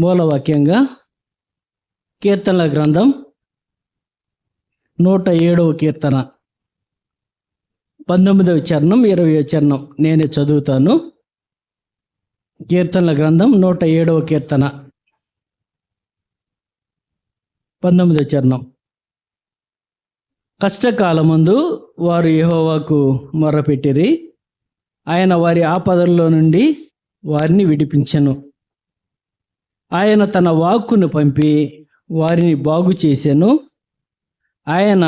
మూలవాక్యంగా కీర్తనల గ్రంథం 107వ కీర్తన 19వ చరణం 20వ చరణం నేనే చదువుతాను. కీర్తనల గ్రంథం 107వ కీర్తన 19వ చరణం. కష్టకాలమందు వారు యెహోవాకు మొర్రపెట్టిరి, ఆయన వారి ఆపదల్లో నుండి వారిని విడిపించెను. ఆయన తన వాక్కును పంపి వారిని బాగు చేసెను. ఆయన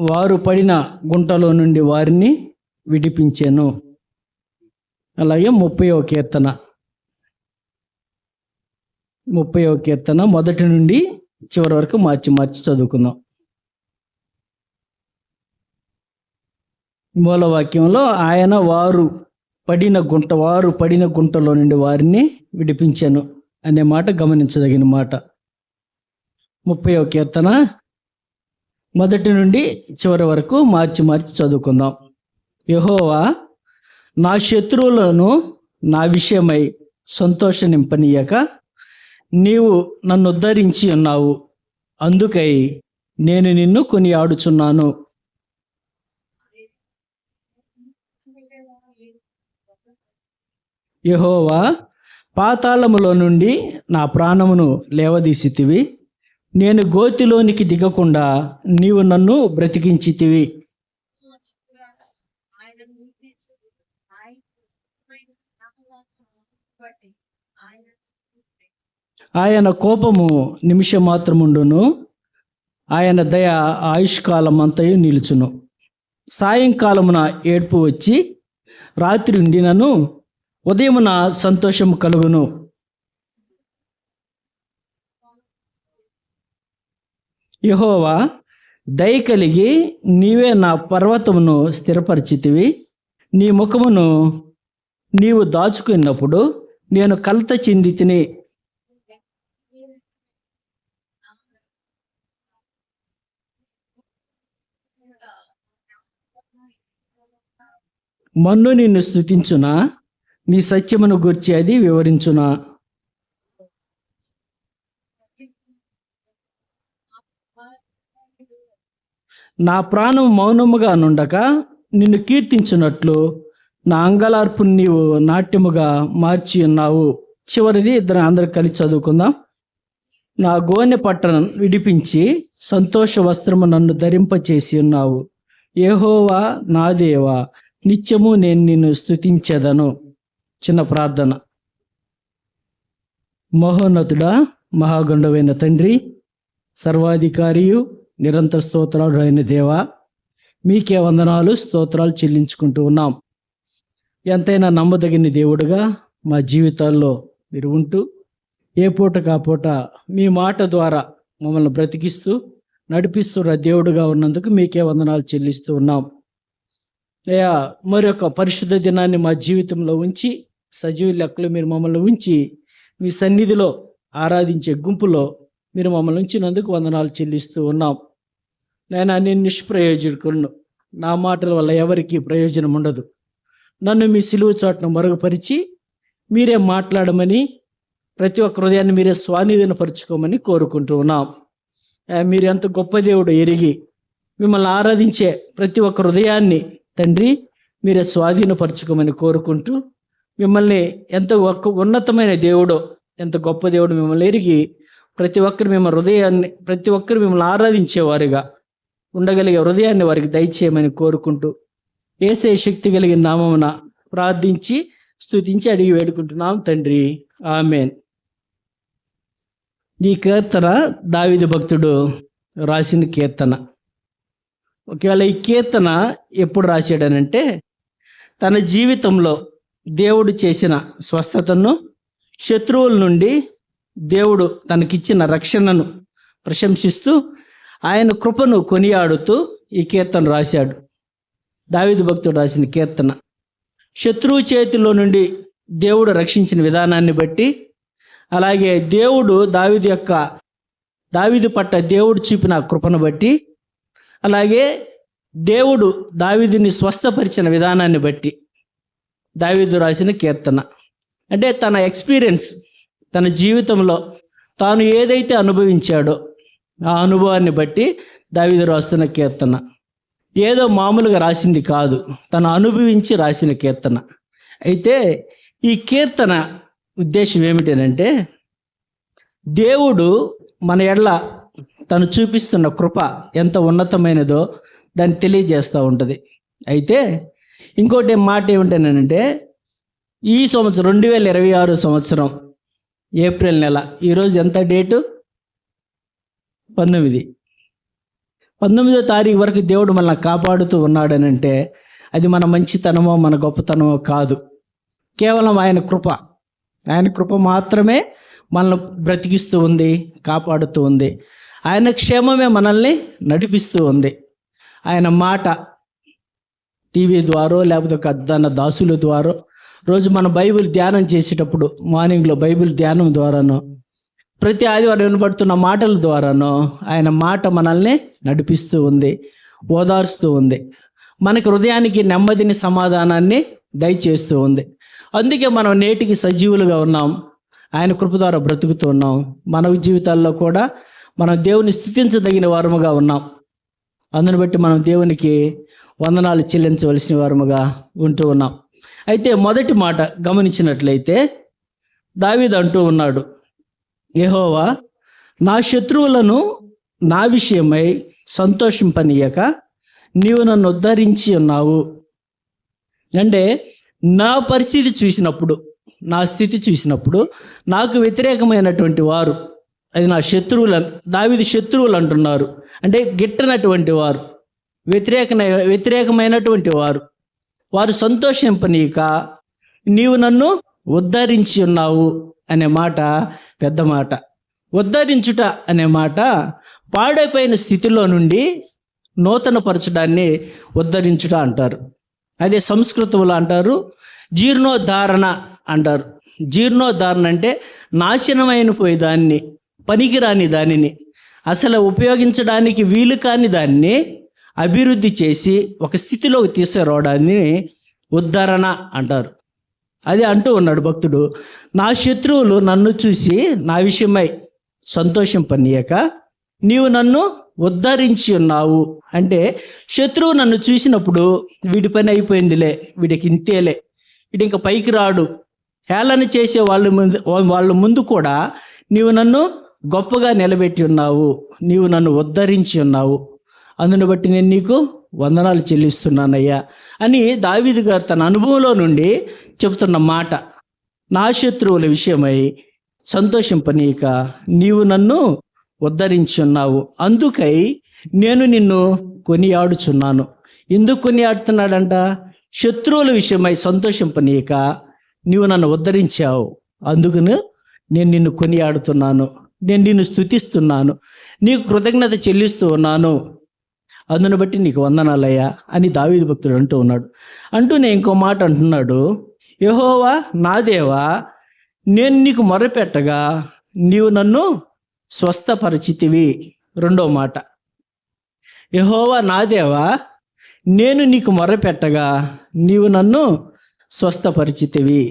వారు పడిన గుంటలో నుండి వారిని విడిపించెను. అలాగే 30వ కీర్తన 30వ కీర్తన మొదటి నుండి చివరి వరకు మార్చి చదువుకుందాం. మూలవాక్యంలో ఆయన వారు పడిన గుంటలో నుండి వారిని విడిపించెను అనే మాట గమనించదగిన మాట. 30వ కీర్తన మొదటి నుండి చివరి వరకు మార్చి చదువుకుందాం. యెహోవా నా శత్రువులను నా విషయమై సంతోషనింపనీయక నీవు నన్ను ఉద్ధరించి ఉన్నావు, అందుకై నేను నిన్ను కొనియాడుచున్నాను. యెహోవా పాతాళములో నుండి నా ప్రాణమును లేవదీసితివి, నేను గోతిలోనికి దిగకుండా నీవు నన్ను బ్రతికించితివి. ఆయన కోపము నిమిషమాత్రముండును, ఆయన దయ ఆయుష్కాలం అంతయు నిలుచును. సాయంకాలమున ఏడ్పు వచ్చి రాత్రి ఉండినను ఉదయమున సంతోషము కలుగును. యెహోవా దయ కలిగి నీవే నా పర్వతమును స్థిరపరిచితివి. నీ ముఖమును నీవు దాచుకున్నప్పుడు నేను కలత చెంది తిని. మన్ను నిన్ను స్తుతించునా, నీ సత్యమును గూర్చి అది వివరించునా. నా ప్రాణం మౌనముగా నుండక నిన్ను కీర్తించున్నట్లు నా అంగలార్పును నీవు నాట్యముగా మార్చి ఉన్నావు. చివరిది అందరూ కలిసి చదువుకుందాం. నా గోనె పట్టణం విడిపించి సంతోష వస్త్రము నన్ను ధరింపచేసి ఉన్నావు. యెహోవా నా దేవా, నిత్యము నేను నిన్ను స్తుతించెదను. చిన్న ప్రార్థన. మహోన్నతుడా, మహాగండవైన తండ్రి, సర్వాధికారియు, నిరంతర స్తోత్రాలు అయిన దేవా, మీకే వందనాలు స్తోత్రాలు చెల్లించుకుంటూ ఉన్నాం. ఎంతైనా నమ్మదగిన దేవుడుగా మా జీవితాల్లో మీరు ఉంటూ ఏ పూట కాపూట మీ మాట ద్వారా మమ్మల్ని బ్రతికిస్తూ నడిపిస్తున్న దేవుడుగా ఉన్నందుకు మీకే వందనాలు చెల్లిస్తూ ఉన్నాం. అయ్యా, మరొక పరిశుద్ధ దినాన్ని మా జీవితంలో ఉంచి సజీవ లెక్కలు మీరు మమ్మల్ని ఉంచి మీ సన్నిధిలో ఆరాధించే గుంపులో మీరు మమ్మల్ని ఉంచినందుకు వందనాలు చెల్లిస్తూ ఉన్నాం. నేను నిష్ప్రయోజకులను, నా మాటల వల్ల ఎవరికి ప్రయోజనం ఉండదు. నన్ను మీ సిలువ చాటును మరుగుపరిచి మీరే మాట్లాడమని, ప్రతి ఒక్క హృదయాన్ని మీరే స్వాధీనపరచుకోమని కోరుకుంటూ ఉన్నాం. మీరు ఎంత గొప్ప దేవుడు ఎరిగి మిమ్మల్ని ఆరాధించే ప్రతి ఒక్క హృదయాన్ని తండ్రి మీరే స్వాధీనపరచుకోమని కోరుకుంటూ, మిమ్మల్ని ఎంత ఉన్నతమైన దేవుడో, ఎంత గొప్ప దేవుడు మిమ్మల్ని ఎరిగి ప్రతి ఒక్కరు మిమ్మల్ని ఆరాధించేవారుగా ఉండగలిగే హృదయాన్ని వారికి దయచేయమని కోరుకుంటూ, యేసే శక్తి కలిగిన నామమున ప్రార్థించి స్తుతించి అడిగి వేడుకుంటున్నాం తండ్రి, ఆమేన్. ఈ కీర్తన దావీదు భక్తుడు రాసిన కీర్తన. ఒకవేళ ఈ కీర్తన ఎప్పుడు రాశాడనంటే, తన జీవితంలో దేవుడు చేసిన స్వస్థతను, శత్రువుల నుండి దేవుడు తనకిచ్చిన రక్షణను ప్రశంసిస్తూ ఆయన కృపను కొనియాడుతూ ఈ కీర్తన రాశాడు. దావీదు భక్తుడు రాసిన కీర్తన శత్రువు చేతిలో నుండి దేవుడు రక్షించిన విధానాన్ని బట్టి, అలాగే దేవుడు దావీదు పట్ల దేవుడు చూపిన కృపను బట్టి, అలాగే దేవుడు దావీదుని స్వస్థపరిచిన విధానాన్ని బట్టి దావీదు రాసిన కీర్తన. అంటే తన ఎక్స్పీరియన్స్, తన జీవితంలో తాను ఏదైతే అనుభవించాడో ఆ అనుభవాన్ని బట్టి దావీదు రాస్తున్న కీర్తన. ఏదో మామూలుగా రాసింది కాదు, తను అనుభవించి రాసిన కీర్తన. అయితే ఈ కీర్తన ఉద్దేశం ఏమిటంటే, దేవుడు మన ఎడల తను చూపిస్తున్న కృప ఎంత ఉన్నతమైనదో దాన్ని తెలియజేస్తూ ఉంటుంది. అయితే ఇంకోటి మాట ఏమిటనంటే, ఈ సంవత్సరం 2026 సంవత్సరం ఏప్రిల్ నెల, ఈరోజు ఎంత డేటు? 19వ తారీఖు వరకు దేవుడు మనల్ని కాపాడుతూ ఉన్నాడనంటే అది మన మంచితనమో మన గొప్పతనమో కాదు, కేవలం ఆయన కృప మాత్రమే మనల్ని బ్రతికిస్తూ ఉంది, కాపాడుతూ ఉంది. ఆయన క్షేమమే మనల్ని నడిపిస్తూ ఉంది. ఆయన మాట టీవీ ద్వారా లేకపోతే ఒక అద్దన్న దాసుల ద్వారా రోజు మన బైబిల్ ధ్యానం చేసేటప్పుడు మార్నింగ్లో బైబిల్ ధ్యానం ద్వారానో ప్రతి ఆదివారం వినబడుతున్న మాటల ద్వారానో ఆయన మాట మనల్ని నడిపిస్తూ ఉంది, ఓదార్స్తూ ఉంది, మనకి హృదయానికి నెమ్మదిని సమాధానాన్ని దయచేస్తూ ఉంది. అందుకే మనం నేటికి సజీవులుగా ఉన్నాం, ఆయన కృప ద్వారా బ్రతుకుతూ ఉన్నాం. మన జీవితాల్లో కూడా మనం దేవుని స్తుతించదగిన వారముగా ఉన్నాం. అందుని బట్టి మనం దేవునికి వందనాలు చెల్లించవలసిన వారముగా ఉంటూ ఉన్నాం. అయితే మొదటి మాట గమనించినట్లయితే దావీదు అంటూ ఉన్నాడు, యెహోవా నా శత్రువులను నా విషయమై సంతోషింపనీయక నీవు నన్ను ఉద్ధరించి ఉన్నావు. అంటే నా పరిస్థితి చూసినప్పుడు, నా స్థితి చూసినప్పుడు నాకు వ్యతిరేకమైనటువంటి వారు, అది నా దావీదు శత్రువులు అంటున్నారు. అంటే గిట్టనటువంటి వారు, వ్యతిరేకమైనటువంటి వారు సంతోషింపనీక నీవు నన్ను ఉద్ధరించి ఉన్నావు అనే మాట పెద్ద మాట. ఉద్ధరించుట అనే మాట పాడైపోయిన స్థితిలో నుండి నూతనపరచడాన్ని ఉద్ధరించుట అంటారు. అదే సంస్కృతంలో అంటారు జీర్ణోద్ధారణ అంటారు. జీర్ణోద్ధారణ అంటే నాశనమైన పోయి దాన్ని, పనికిరాని దానిని, అసలు ఉపయోగించడానికి వీలు కాని దాన్ని అభివృద్ధి చేసి ఒక స్థితిలోకి తీసుకురావడాన్ని ఉద్ధరణ అంటారు. అది అంటూ ఉన్నాడు భక్తుడు, నా శత్రువులు నన్ను చూసి నా విషయమై సంతోషింపనీయక నీవు నన్ను ఉద్ధరించి ఉన్నావు. అంటే శత్రువు నన్ను చూసినప్పుడు వీడి పని అయిపోయిందిలే, వీడికి ఇంతేలే, వీడి ఇంకా పైకి రాడు, హేళన చేసే వాళ్ళ ముందు కూడా నీవు నన్ను గొప్పగా నిలబెట్టి ఉన్నావు, నీవు నన్ను ఉద్ధరించి ఉన్నావు, అందును బట్టి నేను నీకు వందనాలు చెల్లిస్తున్నానయ్యా అని దావీదు గారు తన అనుభవంలో నుండి చెబుతున్న మాట. నా శత్రువుల విషయమై సంతోషింపనీక నీవు నన్ను ఉద్ధరించి ఉన్నావు, అందుకై నేను నిన్ను కొనియాడుచున్నాను. ఎందుకు కొనియాడుతున్నాడంట? శత్రువుల విషయమై సంతోషింపనీక నీవు నన్ను ఉద్ధరించావు, అందుకును నేను నిన్ను కొనియాడుతున్నాను, నేను నిన్ను స్తుతిస్తున్నాను, నీకు కృతజ్ఞత చెల్లిస్తూ ఉన్నాను, అందును బట్టి నీకు వందనాలయ్యా అని దావీదు భక్తుడు అంటూ ఉన్నాడు. అంటూనే ఇంకో మాట అంటున్నాడు, యెహోవా నా దేవా నేను నీకు మొర్రపెట్టగా నీవు నన్ను స్వస్థపరిచితివి. రెండో మాట, యెహోవా నా దేవా నేను నీకు మొర్రపెట్టగా నీవు నన్ను స్వస్థపరిచితివి.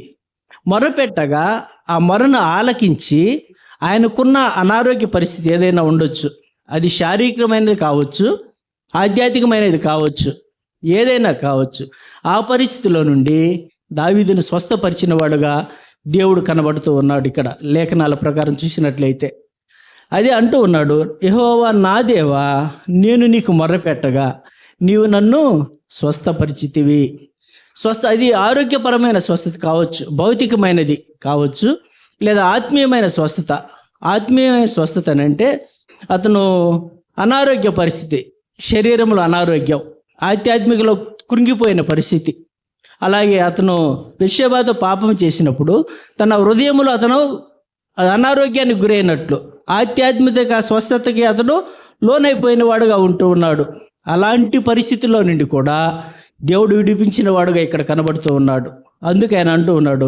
మొర్రపెట్టగా ఆ మొరను ఆలకించి ఆయనకున్న అనారోగ్య పరిస్థితి ఏదైనా ఉండొచ్చు, అది శారీరకమైనది కావచ్చు, ఆధ్యాత్మికమైనది కావచ్చు, ఏదైనా కావచ్చు, ఆ పరిస్థితిలో నుండి దావీదును స్వస్థపరిచిన వాడుగా దేవుడు కనబడుతూ ఉన్నాడు. ఇక్కడ లేఖనాల ప్రకారం చూసినట్లయితే అదే అంటూ ఉన్నాడు, యెహోవా నా దేవా నేను నీకు మొర్రపెట్టగా నీవు నన్ను స్వస్థపరిచితివి. అది ఆరోగ్యపరమైన స్వస్థత కావచ్చు, భౌతికమైనది కావచ్చు, లేదా ఆత్మీయమైన స్వస్థత. ఆత్మీయమైన స్వస్థత అంటే అతను అనారోగ్య పరిస్థితి, శరీరంలో అనారోగ్యం, ఆధ్యాత్మికలో కృంగిపోయిన పరిస్థితి. అలాగే అతను బెత్షెబాతో పాపం చేసినప్పుడు తన హృదయంలో అతను అనారోగ్యానికి గురైనట్లు, ఆధ్యాత్మిక స్వస్థతకి అతను లోనైపోయిన వాడుగా ఉంటూ ఉన్నాడు. అలాంటి పరిస్థితుల్లో నుండి కూడా దేవుడు విడిపించిన వాడుగా ఇక్కడ కనబడుతూ ఉన్నాడు. అందుకే ఆయన అంటూ ఉన్నాడు,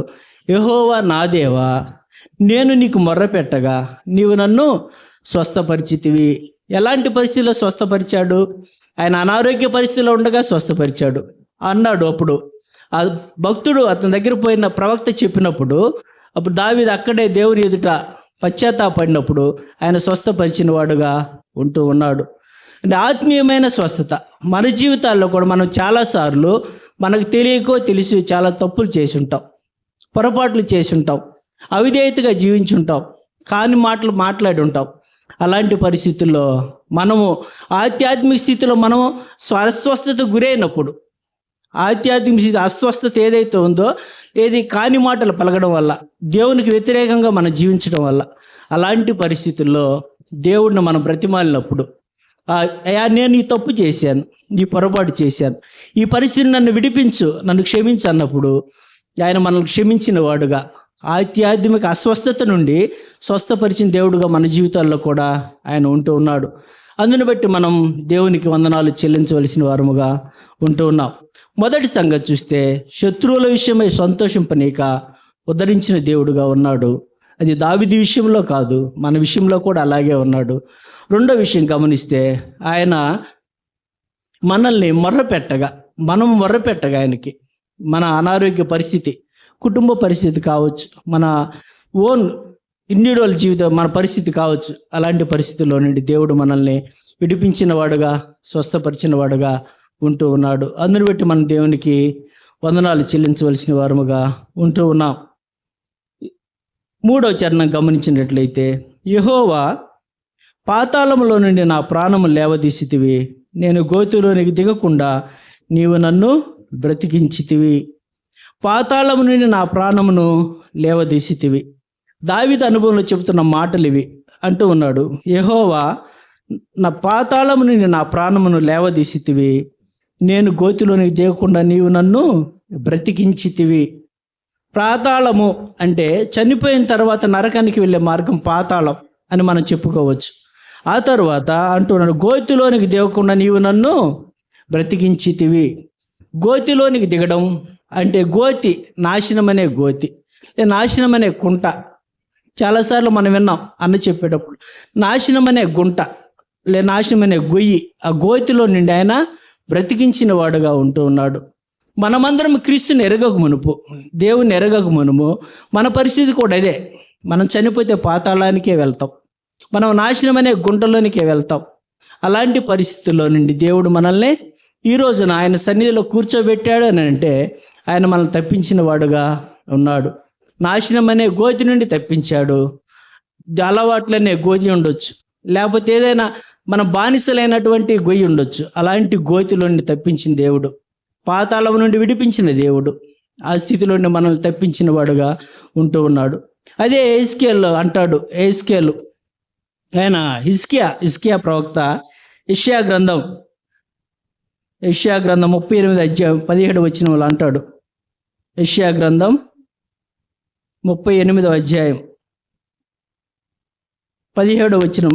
యెహోవా నా దేవా నేను నీకు మొర్రపెట్టగా నీవు నన్ను స్వస్థపరిచితివి. ఎలాంటి పరిస్థితిలో స్వస్థపరిచాడు? ఆయన అనారోగ్య పరిస్థితిలో ఉండగా స్వస్థపరిచాడు అన్నాడు. అప్పుడు ఆ భక్తుడు అతని దగ్గర పోయిన ప్రవక్త చెప్పినప్పుడు అప్పుడు దావీదు అక్కడే దేవుని ఎదుట పశ్చాత్తాపడినప్పుడు ఆయన స్వస్థపరిచిన వాడుగా ఉంటూ ఉన్నాడు. అంటే ఆత్మీయమైన స్వస్థత మన జీవితాల్లో కూడా మనం చాలాసార్లు మనకు తెలియకో తెలిసి చాలా తప్పులు చేసి ఉంటాం, పొరపాట్లు చేసి ఉంటాం, అవిధేయతగా జీవించి ఉంటాం, కాని మాటలు మాట్లాడి ఉంటాం. అలాంటి పరిస్థితుల్లో మనము ఆధ్యాత్మిక స్థితిలో మనము అస్వస్థత గురైనప్పుడు, ఆధ్యాత్మిక స్థితి అస్వస్థత ఏదైతే ఉందో, ఏది కాని మాటలు పలకడం వల్ల, దేవునికి వ్యతిరేకంగా మనం జీవించడం వల్ల, అలాంటి పరిస్థితుల్లో దేవుడిని మనం బ్రతిమాలినప్పుడు, అయ్యా నేను ఈ తప్పు చేశాను, ఈ పొరపాటు చేశాను, ఈ పరిస్థితిని నన్ను విడిపించు, నన్ను క్షమించు అన్నప్పుడు ఆయన మనల్ని క్షమించిన వాడుగా, ఆధ్యాత్మిక అస్వస్థత నుండి స్వస్థపరిచిన దేవుడుగా మన జీవితాల్లో కూడా ఆయన ఉంటూ ఉన్నాడు. అందుని బట్టి మనం దేవునికి వందనాలు చెల్లించవలసిన వారముగా ఉంటూ ఉన్నాం. మొదటి సంగతి చూస్తే, శత్రువుల విషయమై సంతోషింపనీక ఉద్ధరించిన దేవుడుగా ఉన్నాడు. అది దావీదు విషయంలో కాదు, మన విషయంలో కూడా అలాగే ఉన్నాడు. రెండో విషయం గమనిస్తే, ఆయన మనల్ని మనం మొర్రపెట్టగా ఆయనకి మన అనారోగ్య పరిస్థితి, కుటుంబ పరిస్థితి కావచ్చు, మన ఓన్ ఇండివిజువల్ జీవితం మన పరిస్థితి కావచ్చు, అలాంటి పరిస్థితుల్లో నుండి దేవుడు మనల్ని విడిపించిన వాడుగా, స్వస్థపరిచిన వాడుగా ఉంటూ ఉన్నాడు. అందుని బట్టి మనం దేవునికి వందనాలు చెల్లించవలసిన వారముగా ఉంటూ ఉన్నాం. మూడవ చరణం గమనించినట్లయితే, యెహోవా పాతాళములో నుండి నా ప్రాణము లేవదీసితివి, నేను గోతిలోనికి దిగకుండా నీవు నన్ను బ్రతికించితివి. పాతాళము నుండి నా ప్రాణమును లేవదీసితివి. దావీదు అనుభవంలో చెబుతున్న మాటలు ఇవి. అంటూ ఉన్నాడు, యెహోవా నా పాతాళము నుండి నా ప్రాణమును లేవదీసితివి, నేను గోతిలోనికి దిగకుండా నీవు నన్ను బ్రతికించితివి. పాతాళము అంటే చనిపోయిన తర్వాత నరకానికి వెళ్ళే మార్గం పాతాళం అని మనం చెప్పుకోవచ్చు. ఆ తర్వాత అంటున్నాడు, గోతిలోనికి దిగకుండా నీవు నన్ను బ్రతికించితివి. గోతిలోనికి దిగడం అంటే గోతి, నాశనం అనే గోతి, నాశనం అనే కుంట. చాలాసార్లు మనం విన్నాం అన్న చెప్పేటప్పుడు, నాశనం అనే గుంట నాశనం అనే గొయ్యి, ఆ గోతిలో నుండి ఆయన బ్రతికించిన వాడుగా ఉంటూ ఉన్నాడు. మనమందరం క్రీస్తుని ఎరగక మునుపు, దేవుని ఎరగక మునుపు మన పరిస్థితి కూడా అదే. మనం చనిపోతే పాతాళానికే వెళ్తాం, మనం నాశనం అనే గుంటలోనికే వెళ్తాం. అలాంటి పరిస్థితుల్లో నుండి దేవుడు మనల్ని ఈ రోజున ఆయన సన్నిధిలో కూర్చోబెట్టాడు అని అంటే, ఆయన మనల్ని తప్పించిన వాడుగా ఉన్నాడు. నాశనం అనే గోతి నుండి తప్పించాడు. అలవాట్లనే గోతి ఉండొచ్చు, లేకపోతే ఏదైనా మన బానిసలైనటువంటి గొయ్యి ఉండొచ్చు. అలాంటి గోతిలో నుండి తప్పించిన దేవుడు, పాతాళం నుండి విడిపించిన దేవుడు, ఆ స్థితిలో నుండి మనల్ని తప్పించిన వాడుగా ఉంటూ ఉన్నాడు. అదే ఎహెజ్కేలు అంటాడు. ఎహెజ్కేలు ఆయన హిజ్కియా ప్రవక్త యెషయా గ్రంథం 38 అధ్యాయం 17 వచనంలో అంటాడు. యెషయా గ్రంథం 38 అధ్యాయం 17 వచనం,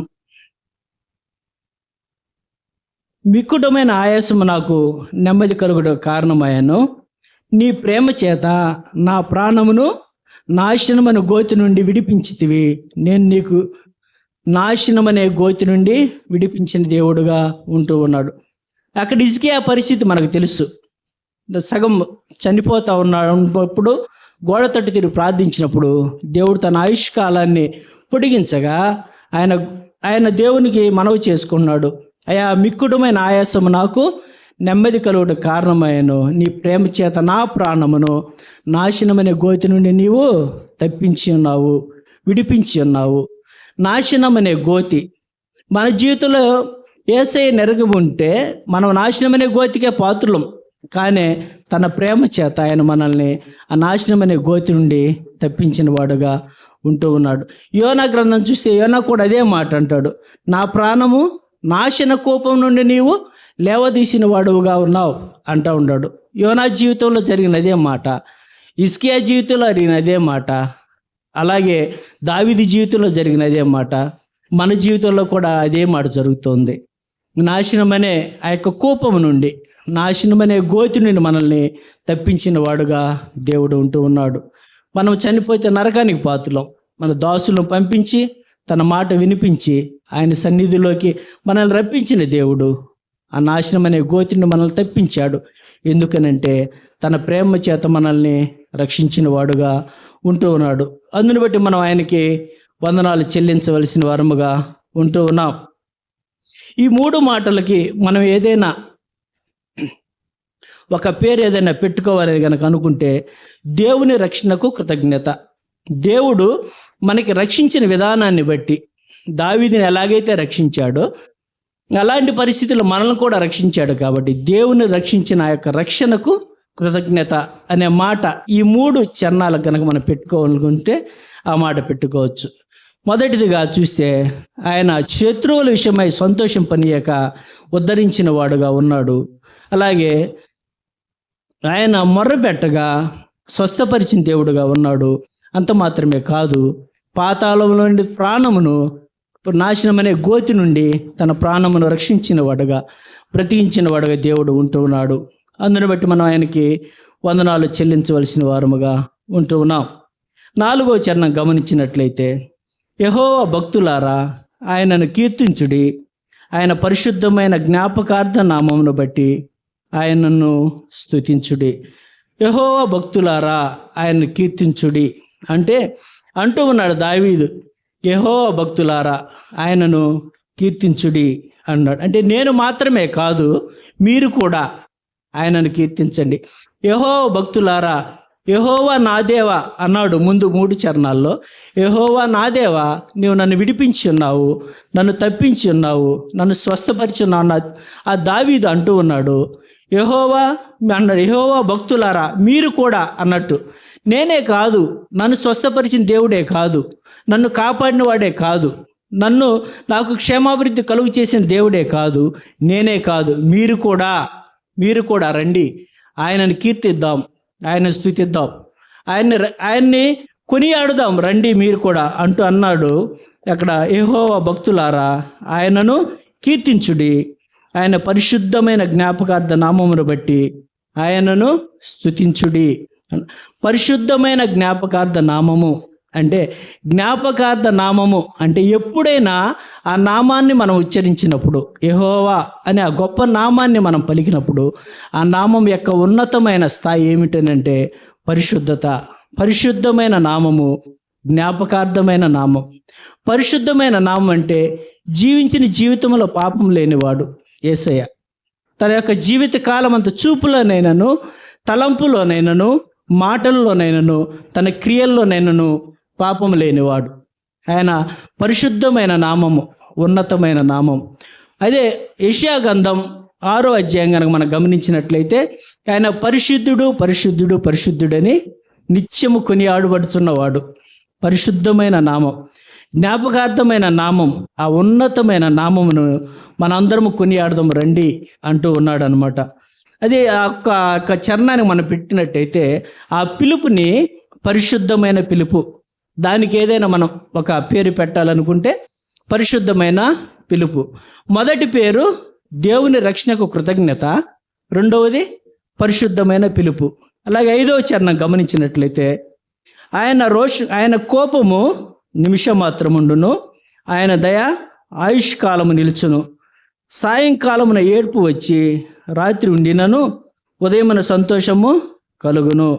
మిక్కుటమైన ఆయాసము నాకు నెమ్మది కలుగుట కారణమయ్యాను, నీ ప్రేమ చేత నా ప్రాణమును నాశనమనే గోతి నుండి విడిపించితివి. నేను నీకు నాశనమనే గోతి నుండి విడిపించిన దేవుడుగా ఉంటూ ఉన్నాడు. అక్కడ హిజ్కియా పరిస్థితి మనకు తెలుసు. సగం చనిపోతా ఉన్నప్పుడు గోడ తట్టు తిరిగి ప్రార్థించినప్పుడు దేవుడు తన ఆయుష్కాలాన్ని పొడిగించగా ఆయన దేవునికి మనవి చేసుకున్నాడు, అయా మిక్కుటమైన ఆయాసము నాకు నెమ్మది కలుగుట కారణమయ్యాను, నీ ప్రేమ చేత నా ప్రాణమును నాశనమనే గోతి నుండి నీవు తప్పించి ఉన్నావు, విడిపించి ఉన్నావు. నాశనం అనే గోతి మన జీవితంలో యేసయ్య నెరగి ఉంటే మనం నాశనం అనే గోతికే పాత్రులం. కానీ తన ప్రేమ చేత ఆయన మనల్ని ఆ నాశనం అనే గోతి నుండి తప్పించిన వాడుగా ఉంటూ ఉన్నాడు. యోనా గ్రంథం చూస్తే యోనా కూడా అదే మాట అంటాడు, నా ప్రాణము నాశన కోపం నుండి నీవు లేవదీసిన వాడుగా ఉన్నావు అంటూ ఉన్నాడు. యోనా జీవితంలో జరిగిన అదే మాట, హిజ్కియా జీవితంలో జరిగిన అదే మాట, అలాగే దావీదు జీవితంలో జరిగిన అదే మాట, మన జీవితంలో కూడా అదే మాట జరుగుతుంది. నాశనమనే ఆ యొక్క కోపము నుండి, నాశనమనే గోతి నుండి మనల్ని తప్పించిన వాడుగా దేవుడు ఉంటూ ఉన్నాడు. మనం చనిపోతే నరకానికి పాత్రులం, మన దాసులను పంపించి తన మాట వినిపించి ఆయన సన్నిధిలోకి మనల్ని రప్పించిన దేవుడు ఆ నాశనం అనే గోతిని మనల్ని తప్పించాడు. ఎందుకనంటే తన ప్రేమ చేత మనల్ని రక్షించిన వాడుగా ఉంటూ ఉన్నాడు. అందుని బట్టి మనం ఆయనకి వందనాలు చెల్లించవలసిన వారముగా ఉంటూ ఉన్నాం. ఈ 3 మాటలకి మనం ఏదైనా ఒక పేరు ఏదైనా పెట్టుకోవాలని కనుక అనుకుంటే దేవుని రక్షణకు కృతజ్ఞత. దేవుడు మనకి రక్షించిన విధానాన్ని బట్టి దావీదుని ఎలాగైతే రక్షించాడో అలాంటి పరిస్థితుల్లో మనల్ని కూడా రక్షించాడు కాబట్టి దేవుని రక్షించిన ఆ యొక్క రక్షణకు కృతజ్ఞత అనే మాట ఈ 3 చరణాలకు కనుక మనం పెట్టుకోవాలనుకుంటే ఆ మాట పెట్టుకోవచ్చు. మొదటిదిగా చూస్తే ఆయన శత్రువుల విషయమై సంతోషింపనీయక ఉద్ధరించిన వాడుగా ఉన్నాడు. అలాగే ఆయన మొర్రపెట్టగా స్వస్థపరిచిన దేవుడుగా ఉన్నాడు. అంత మాత్రమే కాదు, పాతాళంలో నుండి ప్రాణమును, నాశనమనే గోతి నుండి తన ప్రాణమును రక్షించిన వాడుగా, బ్రతికించిన వాడుగా దేవుడు ఉంటూ ఉన్నాడు. అందుని బట్టి మనం ఆయనకి వందనాలు చెల్లించవలసిన వారముగా ఉంటూ ఉన్నాం. 4వ చరణం గమనించినట్లయితే, యెహోవా భక్తులారా ఆయనను కీర్తించుడి, ఆయన పరిశుద్ధమైన జ్ఞాపకార్థ నామమును బట్టి ఆయనను స్తుతించుడి. యెహోవా భక్తులారా ఆయనను కీర్తించుడి అంటే అంటూ ఉన్నాడు దావీదు, యెహోవా భక్తులారా ఆయనను కీర్తించుడి అన్నాడు. అంటే నేను మాత్రమే కాదు, మీరు కూడా ఆయనను కీర్తించండి. యెహోవా భక్తులారా, యెహోవా నా దేవా అన్నాడు ముందు 3 చరణాల్లో. యెహోవా నా దేవా, నీవు నన్ను విడిపించి ఉన్నావు, నన్ను తప్పించి ఉన్నావు, నన్ను స్వస్థపరిచి ఉన్నావు ఆ దావీదు అంటూ ఉన్నాడు. యెహోవా అన్నాడు, యెహోవా భక్తులారా మీరు కూడా అన్నట్టు. నేనే కాదు, నన్ను స్వస్థపరిచిన దేవుడే కాదు, నన్ను కాపాడిన వాడే కాదు, నాకు క్షేమాభివృద్ధి కలుగు చేసిన దేవుడే కాదు, నేనే కాదు, మీరు కూడా రండి, ఆయనను కీర్తిద్దాం, ఆయన స్తుతిద్దాం, ఆయన్ని కొనియాడుదాం, రండి మీరు కూడా అంటూ అన్నాడు. అక్కడ యెహోవా భక్తులారా ఆయనను కీర్తించుడి, ఆయన పరిశుద్ధమైన జ్ఞాపకార్థ నామమును బట్టి ఆయనను స్తుతించుడి. పరిశుద్ధమైన జ్ఞాపకార్థ నామము అంటే, జ్ఞాపకార్థ నామము అంటే ఎప్పుడైనా ఆ నామాన్ని మనం ఉచ్చరించినప్పుడు, యెహోవా అనే ఆ గొప్ప నామాన్ని మనం పలికినప్పుడు ఆ నామం యొక్క ఉన్నతమైన స్థాయి ఏమిటనంటే పరిశుద్ధత. పరిశుద్ధమైన నామము జ్ఞాపకార్థమైన నామం. పరిశుద్ధమైన నామం అంటే జీవించిన జీవితంలో పాపం లేనివాడు యేసయ్య. తన యొక్క జీవిత కాలం అంత చూపులోనైనను, తలంపులోనైనను, మాటల్లోనైనను, తన క్రియల్లోనైనను పాపం లేనివాడు. ఆయన పరిశుద్ధమైన నామము, ఉన్నతమైన నామం. అదే యెషయా గ్రంథం 6వ అధ్యాయం కనుక మనం గమనించినట్లయితే, ఆయన పరిశుద్ధుడు పరిశుద్ధుడు పరిశుద్ధుడని నిత్యము కొనియాడబడుచున్నవాడు. పరిశుద్ధమైన నామం, జ్ఞాపకార్థమైన నామం, ఆ ఉన్నతమైన నామమును మనందరము కొనియాడదాం రండి అంటూ ఉన్నాడు అనమాట. అదే ఆ యొక్క చరణాన్ని మనం పెట్టినట్టయితే ఆ పిలుపుని పరిశుద్ధమైన పిలుపు, దానికి ఏదైనా మనం ఒక పేరు పెట్టాలనుకుంటే పరిశుద్ధమైన పిలుపు. మొదటి పేరు దేవుని రక్షణకు కృతజ్ఞత, రెండవది పరిశుద్ధమైన పిలుపు. అలాగే 5వ చరణం గమనించినట్లయితే, ఆయన కోపము నిమిషం మాత్రముండును, ఆయన దయ ఆయుష్కాలము నిలుచును, సాయంకాలమున ఏడ్పు వచ్చి రాత్రి ఉండినను ఉదయమున సంతోషము కలుగును.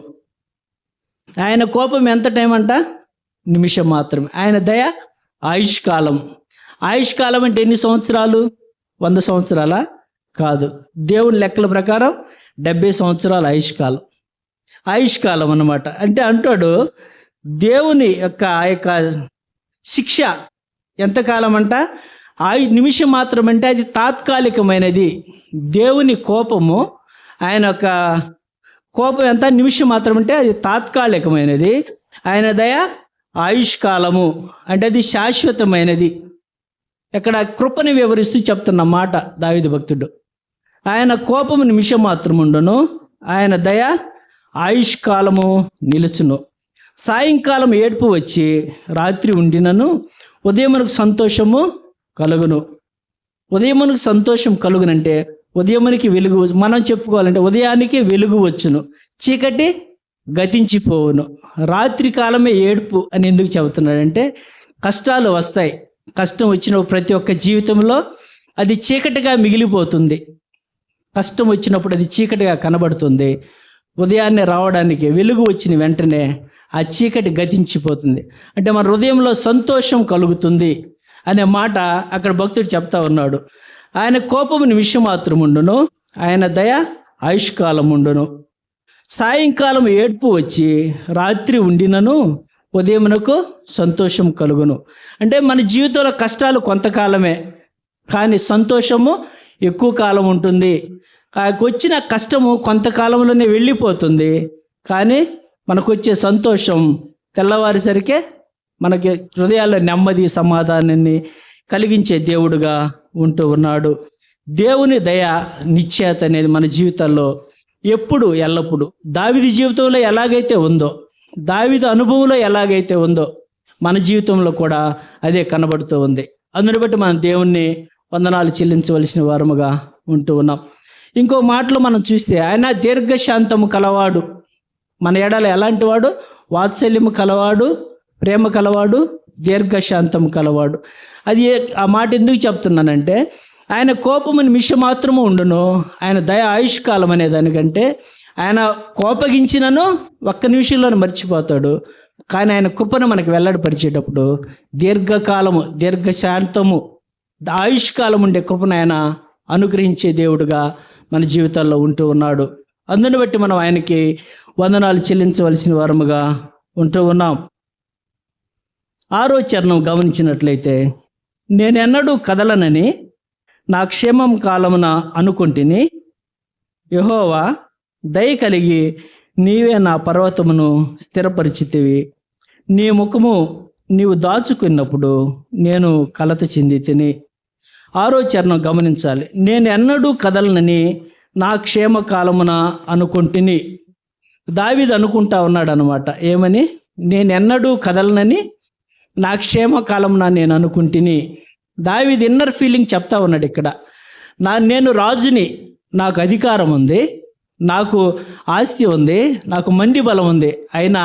ఆయన కోపం ఎంత టైం అంట? నిమిషం మాత్రమే. ఆయన దయ ఆయుష్కాలం. ఆయుష్కాలం అంటే ఎన్ని సంవత్సరాలు? 100 సంవత్సరాలా? కాదు. దేవుని లెక్కల ప్రకారం 70 సంవత్సరాలు ఆయుష్కాలం అన్నమాట. అంటే అంటాడు, దేవుని యొక్క ఆ యొక్క శిక్ష ఎంతకాలం అంట? నిమిషం మాత్రం అంటే అది తాత్కాలికమైనది. దేవుని కోపము, ఆయన యొక్క కోపం ఎంత? నిమిషం మాత్రం అంటే అది తాత్కాలికమైనది. ఆయన దయ ఆయుష్కాలము అంటే అది శాశ్వతమైనది. ఇక్కడ కృపని వివరిస్తూ చెప్తున్న మాట దావీదు భక్తుడు. ఆయన కోపము నిమిషం మాత్రం ఉండును, ఆయన దయ ఆయుష్కాలము నిలుచును, సాయంకాలం ఏడ్పు వచ్చి రాత్రి ఉండినను ఉదయమునకు సంతోషము కలుగును. ఉదయమునకు సంతోషం కలుగునంటే ఉదయమునికి వెలుగు. మనం చెప్పుకోవాలంటే ఉదయానికి వెలుగు వచ్చును, చీకటి గతించిపోవును. రాత్రి కాలమే ఏడుపు అని ఎందుకు చెబుతున్నాడంటే, కష్టాలు వస్తాయి. కష్టం వచ్చిన ప్రతి ఒక్క జీవితంలో అది చీకటిగా మిగిలిపోతుంది. కష్టం వచ్చినప్పుడు అది చీకటిగా కనబడుతుంది. ఉదయాన్నే రావడానికి, వెలుగు వచ్చిన వెంటనే ఆ చీకటి గతించిపోతుంది. అంటే మన హృదయంలో సంతోషం కలుగుతుంది అనే మాట అక్కడ భక్తుడు చెప్తా ఉన్నాడు. ఆయన కోపము నిమిషమాత్రముండును, ఆయన దయ ఆయుష్కాలముండును. సాయంకాలం ఏడ్పు వచ్చి రాత్రి ఉండినను ఉదయమునకు సంతోషం కలుగును. అంటే మన జీవితంలో కష్టాలు కొంతకాలమే, కానీ సంతోషము ఎక్కువ కాలం ఉంటుంది. వచ్చిన కష్టము కొంతకాలంలోనే వెళ్ళిపోతుంది, కానీ మనకు వచ్చే సంతోషం తెల్లవారేసరికే మనకి హృదయాల్లో నెమ్మది సమాధానాన్ని కలిగించే దేవుడుగా ఉంటూ ఉన్నాడు. దేవుని దయ నిశ్చయత అనేది మన జీవితాల్లో ఎప్పుడు ఎల్లప్పుడూ దావీదు జీవితంలో ఎలాగైతే ఉందో, దావీదు అనుభవంలో ఎలాగైతే ఉందో మన జీవితంలో కూడా అదే కనబడుతూ ఉంది. అందుని బట్టి మనం దేవుణ్ణి వందనాలు చెల్లించవలసిన వారముగా ఉంటూ ఉన్నాం. ఇంకో మాటలో మనం చూస్తే ఆయన దీర్ఘశాంతము కలవాడు. మన ఎడల ఎలాంటి వాడు? వాత్సల్యము కలవాడు, ప్రేమ కలవాడు, దీర్ఘశాంతము కలవాడు. అది ఆ మాట ఎందుకు చెప్తున్నానంటే, ఆయన కోపము నిమిషం మాత్రము ఉండును, ఆయన దయ ఆయుష్కాలం అనే దానికంటే ఆయన కోపగించినను ఒక్క నిమిషంలోనే మర్చిపోతాడు. కానీ ఆయన కృపను మనకు వెల్లడిపరిచేటప్పుడు దీర్ఘకాలము, దీర్ఘశాంతము, ఆయుష్కాలం ఉండే కృపను ఆయన అనుగ్రహించే దేవుడుగా మన జీవితాల్లో ఉంటూ ఉన్నాడు. అందుని బట్టి మనం ఆయనకి వందనాలు చెల్లించవలసిన వారముగా ఉంటూ ఉన్నాం. 6వ చరణం గమనించినట్లయితే, నేనెన్నడూ కదలనని నా క్షేమం కాలమున అనుకుంటుని, యెహోవా దయ కలిగి నీవే నా పర్వతమును స్థిరపరిచితివి. నీ ముఖము నీవు దాచుకున్నప్పుడు నేను కలత చెంది తిని. 6వ చరణం గమనించాలి. నేను ఎన్నడూ కదలనని నా క్షేమకాలమున అనుకుంటుని. దావీదు అనుకుంటా ఉన్నాడు అనమాట. ఏమని? నేను ఎన్నడూ కదలనని నా క్షేమకాలమున నేను అనుకుంటుని. దావీదు ఇన్నర్ ఫీలింగ్ చెప్తా ఉన్నాడు ఇక్కడ. నేను రాజుని, నాకు అధికారం ఉంది, నాకు ఆస్తి ఉంది, నాకు మంది బలం ఉంది, అయినా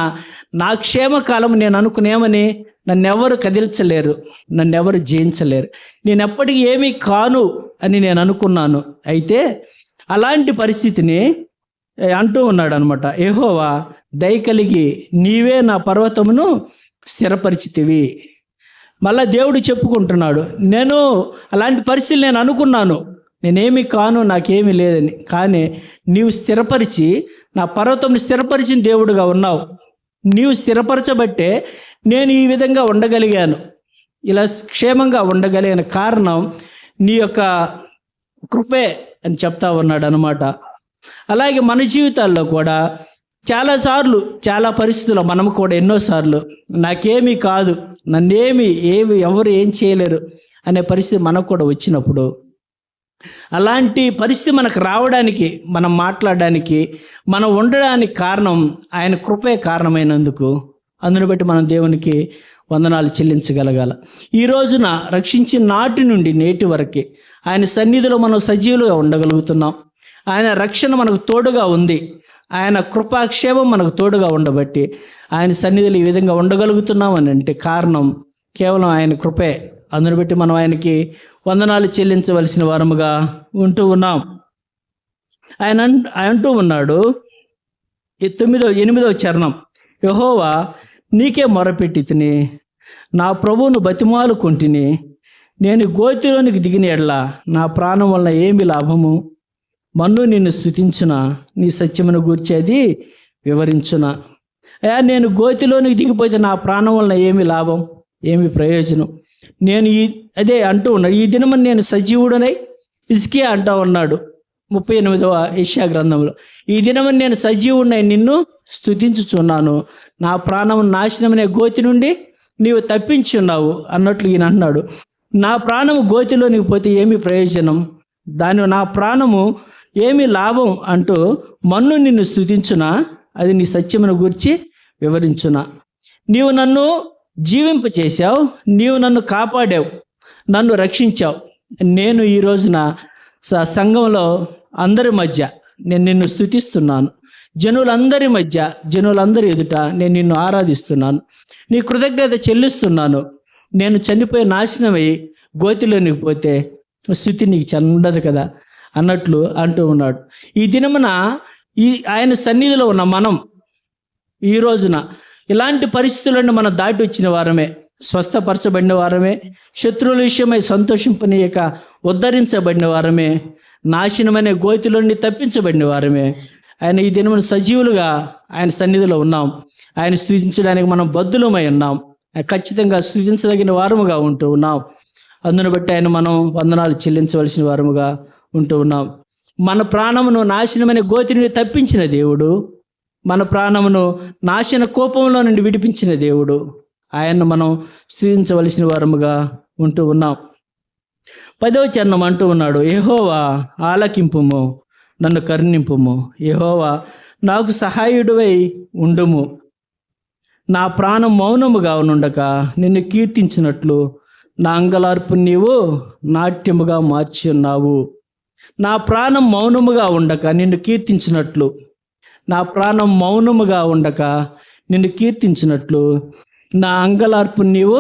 నా క్షేమకాలం నేను అనుకునేమని నన్నెవరు కదిల్చలేరు, నన్నెవరు జయించలేరు, నేను ఎప్పటికీ ఏమీ కాను అని నేను అనుకున్నాను. అయితే అలాంటి పరిస్థితిని అంటూ ఉన్నాడు అనమాట. యెహోవా దయ కలిగి నీవే నా పర్వతమును స్థిరపరిచితివి. మళ్ళా దేవుడు చెప్పుకుంటున్నాడు, నేను అలాంటి పరిస్థితులు నేను అనుకున్నాను, నేనేమి కాను, నాకేమీ లేదని, కానీ నీవు స్థిరపరిచి నా పర్వతంను స్థిరపరిచిన దేవుడుగా ఉన్నావు. నీవు స్థిరపరచబట్టే నేను ఈ విధంగా ఉండగలిగాను, ఇలా క్షేమంగా ఉండగలిగిన కారణం నీ యొక్క కృపే అని చెప్తా ఉన్నాడు అనమాట. అలాగే మన జీవితాల్లో కూడా చాలాసార్లు, చాలా పరిస్థితుల్లో మనం కూడా ఎన్నోసార్లు నాకేమీ కాదు, ఎవరు ఏం చేయలేరు అనే పరిస్థితి మనకు కూడా వచ్చినప్పుడు, అలాంటి పరిస్థితి మనకు రావడానికి, మనం మాట్లాడడానికి, మనం ఉండడానికి కారణం ఆయన కృపే కారణమైనందుకు, అందుని బట్టి మనం దేవునికి వందనాలు చెల్లించగలగాల. ఈ రోజున రక్షించిన నాటి నుండి నేటి వరకు ఆయన సన్నిధిలో మనం సజీవులుగా ఉండగలుగుతున్నాం. ఆయన రక్షణ మనకు తోడుగా ఉంది, ఆయన కృపాక్షేమం మనకు తోడుగా ఉండబట్టి ఆయన సన్నిధిలో ఈ విధంగా ఉండగలుగుతున్నాం అని అంటే కారణం కేవలం ఆయన కృపే. అందుని బట్టి మనం ఆయనకి వందనాలు చెల్లించవలసిన వారముగా ఉంటూ ఉన్నాం. ఆయన అంటూ ఉన్నాడు 8వ చరణం, యెహోవా నీకే మొరపెట్టి తిని నా ప్రభువును బతిమాలు కొంటిని, నేను గోతిలోనికి దిగిన ఎడల నా ప్రాణం వలన ఏమి లాభము, మన్ను నిన్ను స్తుతించునా, నీ సత్యమును గూర్చేది వివరించునా. అయ్యా, నేను గోతిలోనికి దిగిపోతే నా ప్రాణం వలన ఏమి లాభం, ఏమి ప్రయోజనం? నేను అదే అంటూ ఉన్నాడు, ఈ దినమని నేను సజీవుడనై, హిజ్కియా అంటూ ఉన్నాడు 38వ యెషయా గ్రంథంలో, ఈ దినమని నేను సజీవుడనై నిన్ను స్తుతించుచున్నాను, నా ప్రాణం నాశనమనే గోతి నుండి నీవు తప్పించి ఉన్నావు అన్నట్లు ఈయన అన్నాడు. నా ప్రాణము గోతిలోనికి పోతే ఏమి ప్రయోజనం, నా ప్రాణము ఏమి లాభం అంటూ మన్ను నిన్ను స్తుతించునా, అది నీ సత్యమును గూర్చి వివరించునా. నీవు నన్ను జీవింపచేశావు, నీవు నన్ను కాపాడావు, నన్ను రక్షించావు. నేను ఈ రోజున సంఘంలో అందరి మధ్య నేను నిన్ను స్తుతిస్తున్నాను, జనులందరి మధ్య, జనులందరి ఎదుట నేను నిన్ను ఆరాధిస్తున్నాను, నీ కృతజ్ఞత చెల్లిస్తున్నాను. నేను చనిపోయి నాశనమై గోతిలోనికి పోతే స్తుతి నీకు ఉండదు కదా అన్నట్లు అంటూ ఉన్నాడు. ఈ దినమున ఆయన సన్నిధిలో ఉన్న మనం ఈ రోజున ఇలాంటి పరిస్థితులను మనం దాటి వచ్చిన వారమే, స్వస్థపరచబడిన వారమే, శత్రువుల విషయమై సంతోషింపనీయక ఉద్ధరించబడిన వారమే, నాశనమనే గోతిలోని తప్పించబడిన వారమే. ఆయన ఈ దినమున సజీవులుగా ఆయన సన్నిధిలో ఉన్నాం. ఆయన స్తుతించడానికి మనం బద్దులమై ఉన్నాం. ఖచ్చితంగా స్తుతించదగిన వారముగా ఉంటూ ఉన్నాం. అందును బట్టి ఆయన మనం వందనాలు చెల్లించవలసిన వారముగా ఉంటూ ఉన్నాం. మన ప్రాణమును నాశనమైన గోతి నుండి తప్పించిన దేవుడు, మన ప్రాణమును నాశన కోపంలో నుండి విడిపించిన దేవుడు, ఆయన్ను మనం స్తుతించవలసిన వారముగా ఉంటూ ఉన్నాం. 10వ చరణం అంటూ ఉన్నాడు, యెహోవా ఆలకింపుము, నన్ను కరుణింపుము. యెహోవా నాకు సహాయుడివై ఉండుము. నా ప్రాణం మౌనముగా నుండక నిన్ను కీర్తించినట్లు నా అంగలార్పు నీవు నాట్యముగా మార్చి ఉన్నావు. నా ప్రాణం మౌనముగా ఉండక నిన్ను కీర్తించినట్లు, నా ప్రాణం మౌనముగా ఉండక నిన్ను కీర్తించినట్లు నా అంగలార్పు నీవు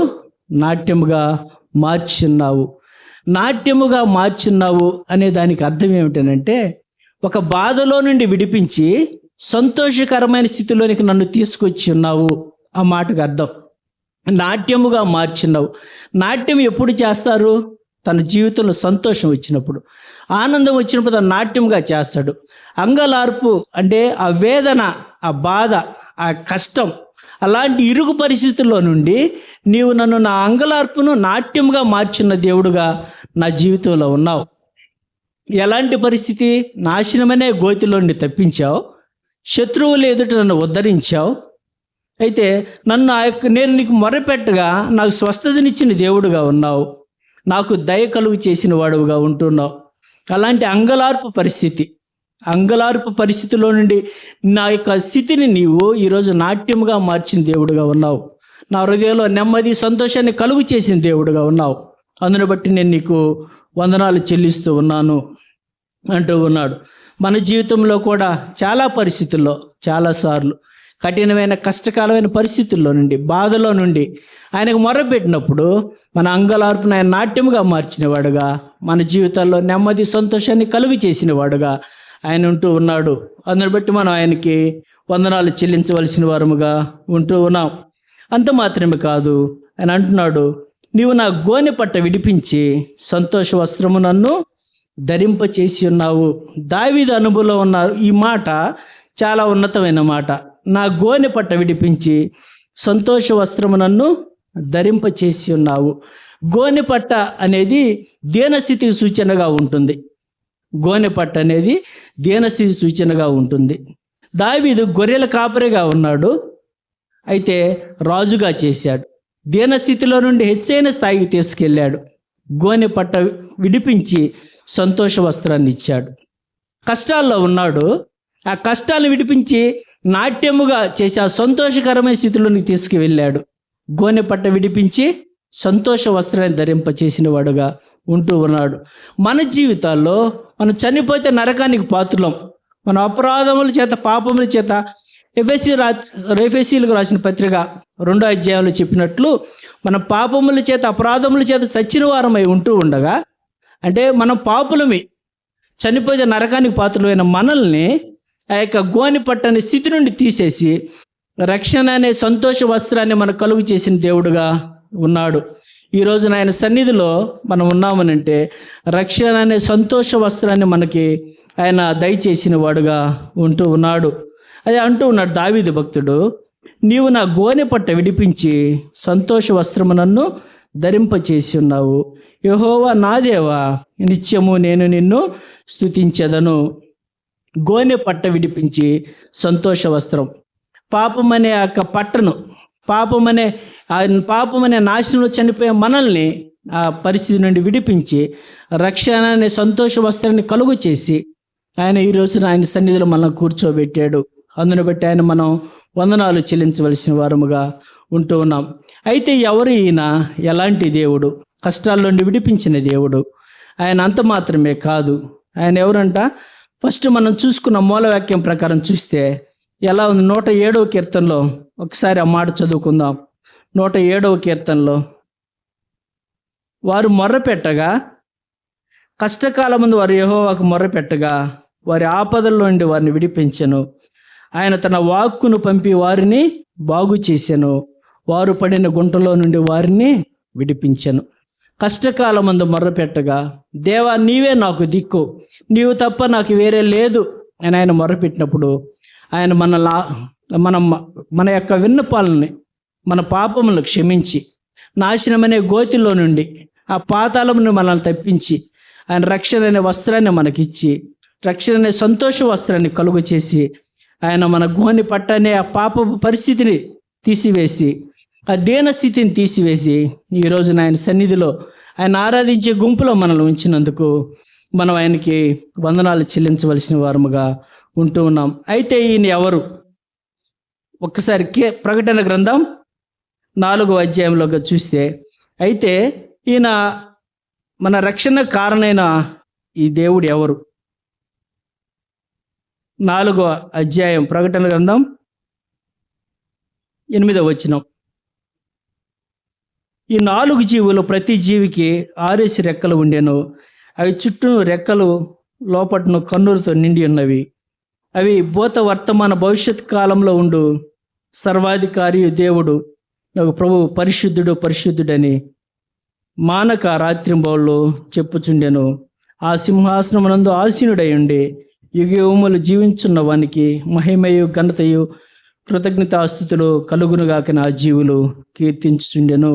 నాట్యముగా మార్చున్నావు. నాట్యముగా మార్చున్నావు అనే దానికి అర్థం ఏమిటనంటే, ఒక బాధలో నుండి విడిపించి సంతోషకరమైన స్థితిలోనికి నన్ను తీసుకొచ్చి ఉన్నావు. ఆ మాటకు అర్థం నాట్యముగా మార్చున్నావు. నాట్యం ఎప్పుడు చేస్తారు? తన జీవితంలో సంతోషం వచ్చినప్పుడు, ఆనందం వచ్చినప్పుడు తను నాట్యంగా చేస్తాడు. అంగలార్పు అంటే ఆ వేదన, ఆ బాధ, ఆ కష్టం, అలాంటి ఇరుగు పరిస్థితుల్లో నుండి నీవు నన్ను, నా అంగలార్పును నాట్యంగా మార్చున్న దేవుడుగా నా జీవితంలో ఉన్నావు. ఎలాంటి పరిస్థితి? నాశనమనే గోతిలో నుండి తప్పించావు, శత్రువులు ఎదుట నన్ను ఉద్ధరించావు. అయితే నన్ను నేను నీకు మొరపెట్టగా నాకు స్వస్థతనిచ్చిన దేవుడుగా ఉన్నావు, నాకు దయ కలుగు చేసిన వాడుగా ఉంటున్నావు. అలాంటి అంగలార్పు పరిస్థితిలో నుండి నా యొక్క స్థితిని నీవు ఈరోజు నాట్యముగా మార్చిన దేవుడుగా ఉన్నావు. నా హృదయంలో నెమ్మది, సంతోషాన్ని కలుగు చేసిన దేవుడుగా ఉన్నావు. అందును బట్టి నేను నీకు వందనాలు చెల్లిస్తూ ఉన్నాను అంటూ ఉన్నాడు. మన జీవితంలో కూడా చాలా పరిస్థితుల్లో, చాలాసార్లు కఠినమైన కష్టకాలమైన పరిస్థితుల్లో నుండి, బాధలో నుండి ఆయనకు మొరపెట్టినప్పుడు మన అంగలార్పును ఆయన నాట్యముగా మార్చిన వాడుగా, మన జీవితాల్లో నెమ్మది, సంతోషాన్ని కలుగు చేసిన వాడుగా ఆయన ఉంటూ ఉన్నాడు. అందుని బట్టి మనం ఆయనకి వందనాలు చెల్లించవలసిన వారముగా ఉంటూ ఉన్నాం. అంత మాత్రమే కాదు, ఆయన అంటున్నాడు, నీవు నా గోనె పట్ట విడిపించి సంతోష వస్త్రము నన్ను ధరింపచేసి ఉన్నావు. దావీదు అనుభవంలో ఉన్న ఈ మాట చాలా ఉన్నతమైన మాట. నా గోనె పట్ట విడిపించి సంతోష వస్త్రము నన్ను ధరింపచేసి ఉన్నావు. గోనె పట్ట అనేది దీనస్థితికి సూచనగా ఉంటుంది. గోనె పట్ట అనేది దీనస్థితి సూచనగా ఉంటుంది. దావీదు గొర్రెల కాపరిగా ఉన్నాడు, అయితే రాజుగా చేశాడు. దీనస్థితిలో నుండి హెచ్చైన స్థాయికి తీసుకెళ్ళాడు. గోనె పట్ట విడిపించి సంతోష వస్త్రాన్ని ఇచ్చాడు. కష్టాల్లో ఉన్నాడు, ఆ కష్టాలను విడిపించి నాట్యముగా చేసి ఆ సంతోషకరమైన స్థితిలోనికి తీసుకువెళ్ళాడు. గోనె పట్ట విడిపించి సంతోష వస్త్రాన్ని ధరింపచేసిన వాడుగా ఉంటూ ఉన్నాడు. మన జీవితాల్లో మనం చనిపోతే నరకానికి పాత్రులం. మన అపరాధముల చేత, పాపముల చేత ఎఫెసీలకు రాసిన పత్రిక 2వ అధ్యాయంలో చెప్పినట్లు, మన పాపముల చేత, అపరాధముల చేత చచ్చిన వారమై ఉంటూ ఉండగా, అంటే మనం పాపులమే, చనిపోతే నరకానికి పాత్రలైన మనల్ని ఆ యొక్క గోనె పట్టని స్థితి నుండి తీసేసి రక్షణ అనే సంతోష వస్త్రాన్ని మనకు కలుగు చేసిన దేవుడుగా ఉన్నాడు. ఈ రోజున ఆయన సన్నిధిలో మనం ఉన్నామనంటే రక్షణ అనే సంతోష వస్త్రాన్ని మనకి ఆయన దయచేసిన వాడుగా ఉంటూ ఉన్నాడు. అదే అంటూ ఉన్నాడు దావీదు భక్తుడు, నీవు నా గోనె పట్ట విడిపించి సంతోష వస్త్రము నన్ను ధరింపచేసి ఉన్నావు. యెహోవా నా దేవా, నిత్యము నేను నిన్ను స్తుతించెదను. గోనె పట్ట విడిపించి సంతోష వస్త్రం, పాపమనే ఆ యొక్క పట్టను, పాపమనే నాశనంలో చనిపోయే మనల్ని ఆ పరిస్థితి నుండి విడిపించి రక్షణ అనే సంతోష వస్త్రాన్ని కలుగు చేసి ఆయన ఈ రోజున ఆయన సన్నిధిలో మనం కూర్చోబెట్టాడు. అందును బట్టి ఆయన మనం వందనాలు చెల్లించవలసిన వారముగా ఉంటూ ఉన్నాం. అయితే ఎవరు ఈయన? ఎలాంటి దేవుడు? కష్టాల నుండి విడిపించిన దేవుడు. ఆయన అంత మాత్రమే కాదు, ఆయన ఎవరంట? ఫస్ట్ మనం చూసుకున్న మూలవాక్యం ప్రకారం చూస్తే ఎలా ఉంది? 107వ కీర్తనలో ఒకసారి ఆ మాట చదువుకుందాం. 107వ కీర్తనలో, వారు మొర్రపెట్టగా, కష్టకాలం ముందు వారు యెహోవాకు మొర్రపెట్టగా వారి ఆపదల్లో నుండి వారిని విడిపించెను. ఆయన తన వాక్కును పంపి వారిని బాగు చేసెను. వారు పడిన గుంటలో నుండి వారిని విడిపించెను. కష్టకాలమందు మొర్రపెట్టగా, దేవా నీవే నాకు దిక్కు, నీవు తప్ప నాకు వేరే లేదు అని ఆయన మొర్రపెట్టినప్పుడు ఆయన మన యొక్క విన్నపాలని, మన పాపములను క్షమించి నాశనమనే గోతిలో నుండి, ఆ పాతాళమును మనల్ని తప్పించి ఆయన రక్షణ అనే వస్త్రాన్ని మనకిచ్చి, రక్షణ అనే సంతోష వస్త్రాన్ని కలుగు చేసి, ఆయన మన గుహని పట్టనే ఆ పాపపు పరిస్థితిని తీసివేసి, ఆ దీన స్థితిని తీసివేసి, ఈరోజు ఆయన సన్నిధిలో ఆయన ఆరాధించే గుంపులో మనల్ని ఉంచినందుకు మనం ఆయనకి వందనాలు చెల్లించవలసిన వారముగా ఉంటూ ఉన్నాం. అయితే ఈయన ఎవరు? ఒక్కసారి ప్రకటన గ్రంథం 4వ అధ్యాయంలోకి చూస్తే, అయితే ఈయన మన రక్షణ కారణమైన ఈ దేవుడు ఎవరు? 4వ అధ్యాయం ప్రకటన గ్రంథం 8వ వచనం. ఈ 4 జీవులు ప్రతి జీవికి 6 రెక్కలు ఉండెను. అవి చుట్టూ రెక్కలు లోపటను కన్నులతో నిండి ఉన్నవి. అవి భూత వర్తమాన భవిష్యత్ కాలంలో ఉండు సర్వాధికారి దేవుడు నాకు ప్రభు పరిశుద్ధుడు పరిశుద్ధుడని మానక రాత్రింబౌళ్ళు చెప్పుచుండెను. ఆ సింహాసనమునందు ఆసీనుడై ఉండి యుగయుగములు జీవించున్న వానికి మహిమయు ఘనతయు కృతజ్ఞతాస్తుతులు కలుగునుగాక ఆ జీవులు కీర్తించుచుండెను.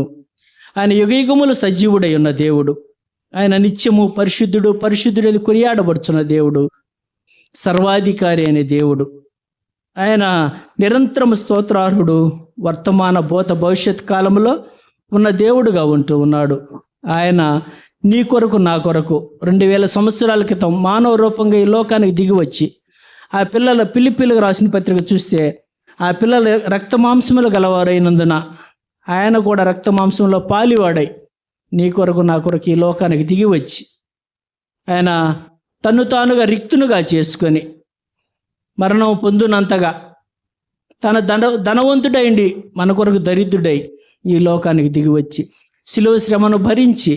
ఆయన యుగయుగములు సజీవుడై ఉన్న దేవుడు. ఆయన నిత్యము పరిశుద్ధుడు పరిశుద్ధుడని కొనియాడబడుచున్న దేవుడు, సర్వాధికారి అనే దేవుడు. ఆయన నిరంతరము స్తోత్రార్హుడు, వర్తమాన భూత భవిష్యత్ కాలంలో ఉన్న దేవుడుగా ఉంటూ ఉన్నాడు. ఆయన నీ కొరకు నా కొరకు 2000 సంవత్సరాల క్రితం మానవ రూపంగా ఈ లోకానికి దిగి వచ్చి, ఆ పిల్లల పిలిపిలకు రాసిన పత్రిక చూస్తే, ఆ పిల్లలు రక్తమాంసములు గలవారైనందున ఆయన కూడా రక్తమాంసంలో పాలివాడై నీ కొరకు నా కొరకు ఈ లోకానికి దిగి వచ్చి, ఆయన తన్ను తానుగా రిక్తునుగా చేసుకొని మరణం పొందునంతగా తన ధనవంతుడైండి మన కొరకు దరిద్రుడై ఈ లోకానికి దిగి వచ్చి శిలువ శ్రమను భరించి,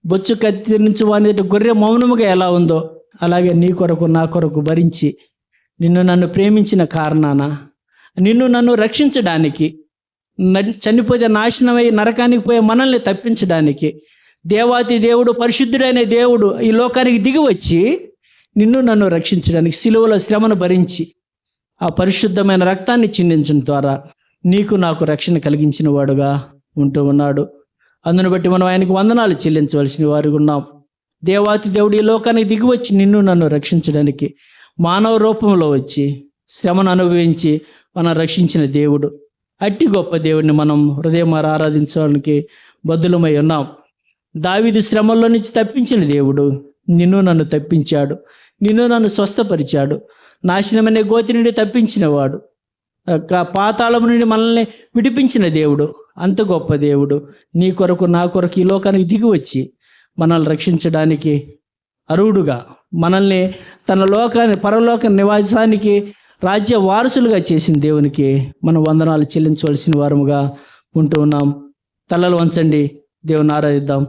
బొచ్చు కత్తిరించి వాని గొర్రె మౌనముగా ఎలా ఉందో అలాగే నీ కొరకు నా కొరకు భరించి, నిన్ను నన్ను ప్రేమించిన కారణాన, నిన్ను నన్ను రక్షించడానికి, చనిపోతే నాశనమై నరకానికి పోయే మనల్ని తప్పించడానికి దేవాతి దేవుడు పరిశుద్ధుడైన దేవుడు ఈ లోకానికి దిగి వచ్చి నిన్ను నన్ను రక్షించడానికి సిలువలో శ్రమను భరించి ఆ పరిశుద్ధమైన రక్తాన్ని చిందించడం ద్వారా నీకు నాకు రక్షణ కలిగించిన వాడుగా ఉంటూ ఉన్నాడు. అందును బట్టి మనం ఆయనకు వందనాలు చెల్లించవలసిన వారు ఉన్నాం. దేవాతి దేవుడు ఈ లోకానికి దిగి వచ్చి నిన్ను నన్ను రక్షించడానికి మానవ రూపంలో వచ్చి శ్రమను అనుభవించి మనం రక్షించిన దేవుడు. అట్టి గొప్ప దేవుడిని మనం హృదయమార ఆరాధించడానికి బద్దులమై ఉన్నాం. దావీదు శ్రమల్లో నుంచి తప్పించిన దేవుడు నిన్ను నన్ను తప్పించాడు, నిన్ను నన్ను స్వస్థపరిచాడు. నాశనమనే గోతి నుండి తప్పించినవాడు, పాతాళం నుండి మనల్ని విడిపించిన దేవుడు, అంత గొప్ప దేవుడు నీ కొరకు నా కొరకు ఈ లోకానికి దిగి వచ్చి మనల్ని రక్షించడానికి అర్హుడుగా, మనల్ని తన పరలోక నివాసానికి రాజ్య వారసులుగా చేసిన దేవునికి మనం వందనాలు చెల్లించవలసిన వారముగా ఉంటూ ఉన్నాం. తలలు వంచండి, దేవుని ఆరాధిద్దాం.